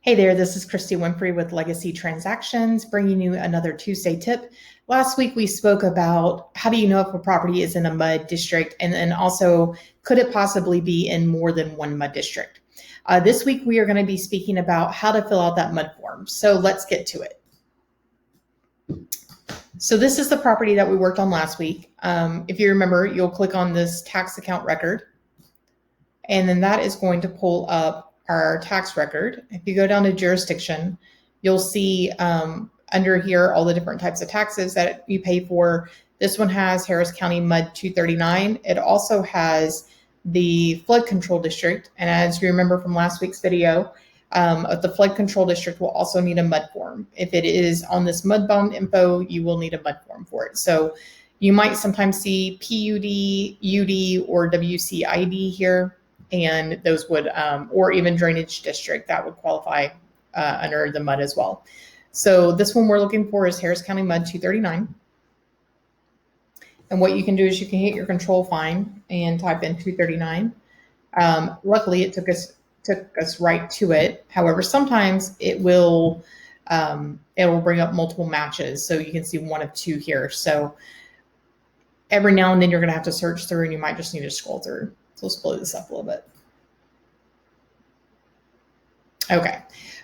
Hey there, this is Christy Winfrey with Legacy Transactions, bringing you another Tuesday tip. Last week we spoke about how do you know if a property is in a MUD district, and then also could it possibly be in more than one MUD district. This week we are going to be speaking about how to fill out that MUD form. So let's get to it. So this is the property that we worked on last week. If you remember, you'll click on this tax account record, and then that is going to pull up our tax record. If you go down to jurisdiction, you'll see under here all the different types of taxes that you pay for. This one has Harris County MUD 239. It also has the flood control district. And as you remember from last week's video, the flood control district will also need a MUD form. If it is on this MUD bond info, you will need a MUD form for it. So you might sometimes see PUD, UD, or WCID here. And those would, or even drainage district, that would qualify under the MUD as well. So this one we're looking for is Harris County MUD 239. And what you can do is you can hit your control find and type in 239. Luckily, it took us right to it. However, sometimes it will bring up multiple matches. So you can see one of two here. So every now and then you're going to have to search through, and you might just need to scroll through. So let's blow this up a little bit. Okay,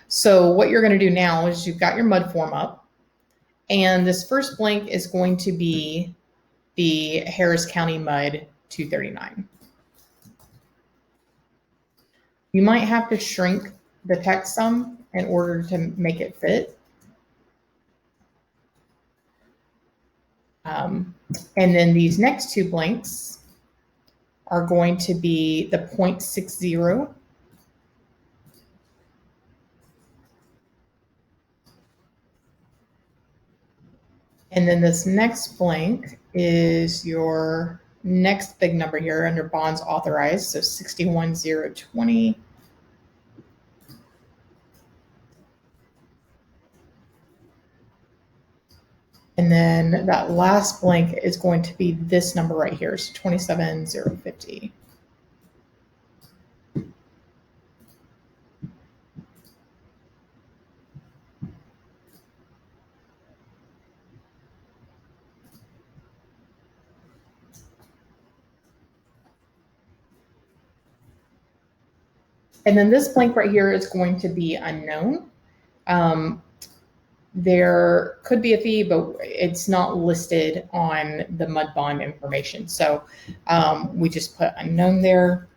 so what you're going to do now is you've got your MUD form up, and this first blank is going to be the Harris County MUD 239. You might have to shrink the text some in order to make it fit. And then these next two blanks are going to be the 0.60. And then this next blank is your next big number here under bonds authorized, so 61020. And then that last blank is going to be this number right here, so 27050. And then this blank right here is going to be unknown. There could be a fee, but it's not listed on the MUD bond information. So we just put unknown there.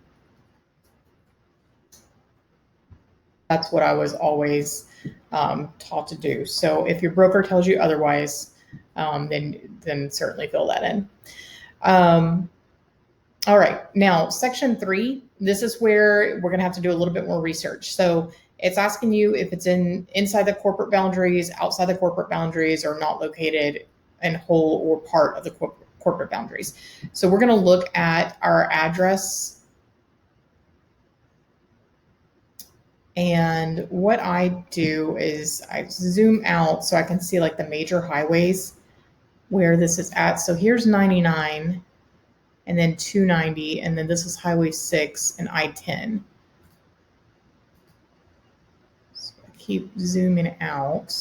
That's what I was always taught to do. So if your broker tells you otherwise, then certainly fill that in. All right, now section 3, this is where we're gonna have to do a little bit more research. So it's asking you if it's inside the corporate boundaries, outside the corporate boundaries, or not located in whole or part of the corporate boundaries. So we're gonna look at our address. And what I do is I zoom out so I can see like the major highways where this is at. So here's 99. And then 290, and then this is Highway 6 and I-10. So I keep zooming out.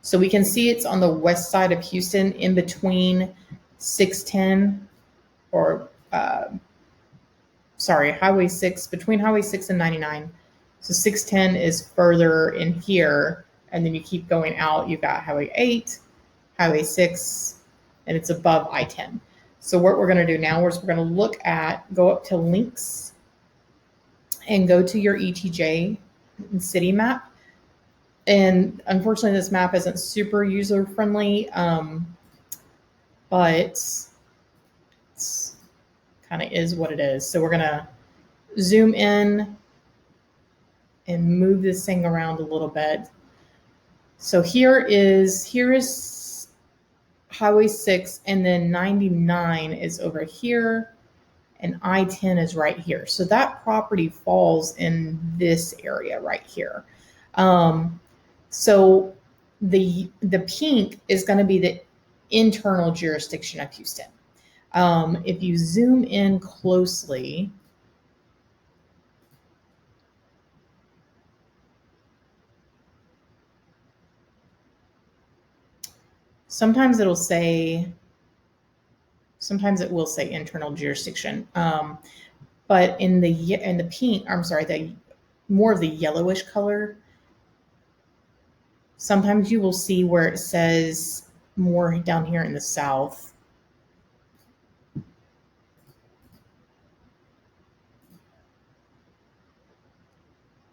So we can see it's on the west side of Houston in between 610, or Highway 6, between Highway 6 and 99. So 610 is further in here, and then you keep going out, you've got Highway 8, Highway 6, and it's above I-10. So what we're going to do now is we're going to go up to links and go to your ETJ and city map. And unfortunately, this map isn't super user friendly, but it's kind of is what it is. So we're going to zoom in and move this thing around a little bit. So here is Highway 6, and then 99 is over here, and I-10 is right here. So that property falls in this area right here. So the pink is going to be the internal jurisdiction of Houston. If you zoom in closely, sometimes it will say internal jurisdiction. But in the pink, I'm sorry, the more of the yellowish color, sometimes you will see where it says more down here in the south.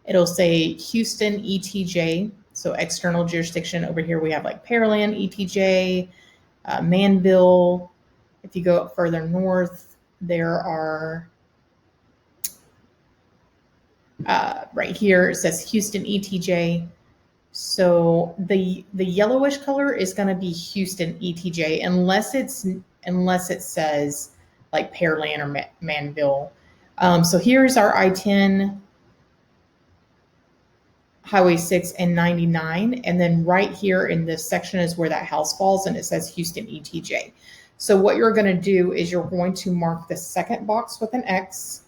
It'll say Houston ETJ, so external jurisdiction. Over here we have like Pearland ETJ, Manville. If you go up further north, there are right here it says Houston ETJ. So the yellowish color is going to be Houston ETJ unless it says like Pearland or Manville. So here's our I-10, Highway 6 and 99, and then right here in this section is where that house falls, and it says Houston ETJ. So what you're going to do is you're going to mark the second box with an X,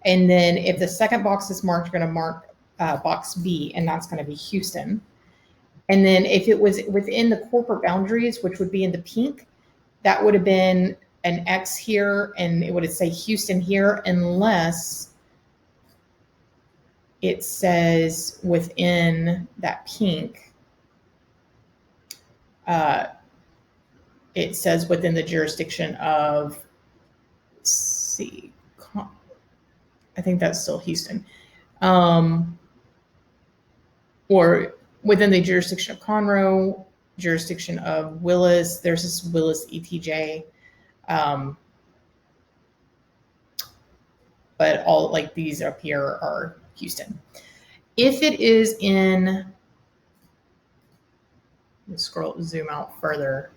and then if the second box is marked, you're going to mark box B, and that's going to be Houston. And then if it was within the corporate boundaries, which would be in the pink, that would have been an X here, and it would say Houston here, unless it says within that pink, it says within the jurisdiction of, let's see, I think that's still Houston, or within the jurisdiction of Conroe, jurisdiction of Willis. There's this Willis ETJ. But all like these up here are Houston. If it is in, let's zoom out further.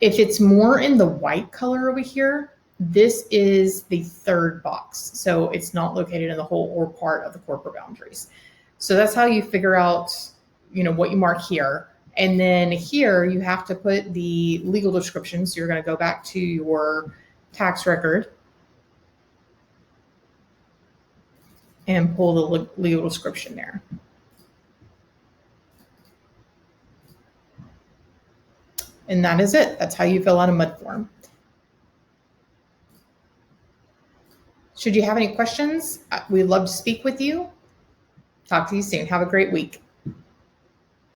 If it's more in the white color over here, this is the third box. So it's not located in the whole or part of the corporate boundaries. So that's how you figure out, what you mark here. And then here you have to put the legal description. So you're going to go back to your tax record and pull the legal description there. And that is it. That's how you fill out a MUD form. Should you have any questions, we'd love to speak with you. Talk to you soon. Have a great week.